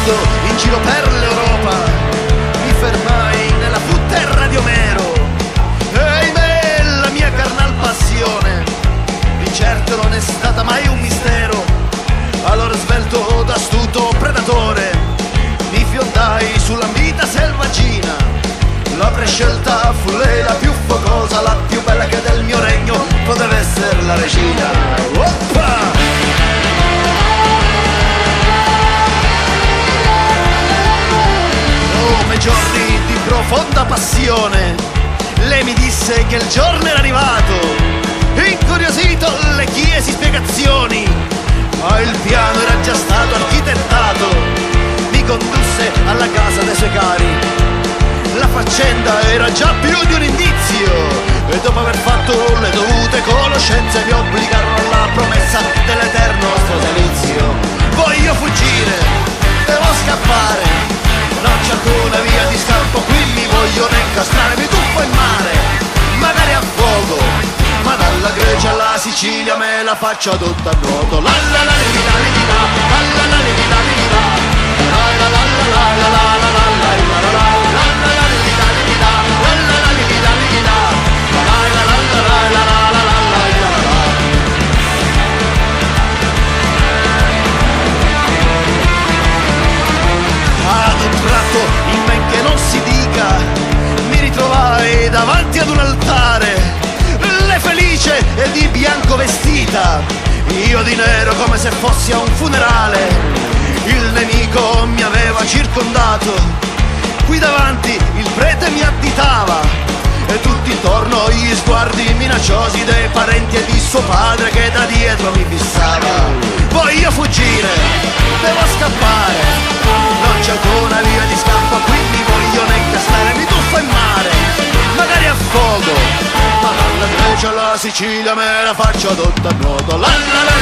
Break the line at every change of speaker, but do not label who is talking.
viaggiando in giro per l'Europa, mi fermai nella fu terra di Omero. E ahimè, la mia carnal passione di certo non è stata mai un mistero. Allora, svelto d'astuto predatore, mi fiondai sulla vita selvaggina. La prescelta fu lei la più focosa, la più bella che del mio regno poteva essere la regina. Oppa! Come giorni di profonda passione, lei mi disse che il giorno era arrivato. Incuriosito le chiesi spiegazioni, ma il piano era già stato architettato. Mi condusse alla casa dei suoi cari. La faccenda era già più di un indizio, e dopo aver fatto le dovute conoscenze mi obbligarono alla promessa dell'eterno sposalizio. Voglio fuggire, devo scappare, non c'è alcuna via di scampo, qui mi vogliono incastrare. Mi tuffo in mare, magari a fuoco, ma dalla Grecia alla Sicilia me la faccio tutta a nuoto. La la la li la li la, la la la li la li la, la la la la la la la la la la la la la. Ad un tratto, in men che non si dica, mi ritrovai davanti ad un altare. Lei felice e di bianco vestita, io di nero come se fossi a un funerale. Il nemico mi aveva circondato, qui davanti il prete mi additava, e tutti intorno gli sguardi minacciosi dei parenti e di suo padre che da dietro mi fissava. Voglio fuggire, devo scappare, non c'è alcuna via di scampo, quindi vogliono incastrare. Mi tuffo in mare, magari a fuoco, ma dalla Grecia alla Sicilia me la faccio tutta a nuoto. La la la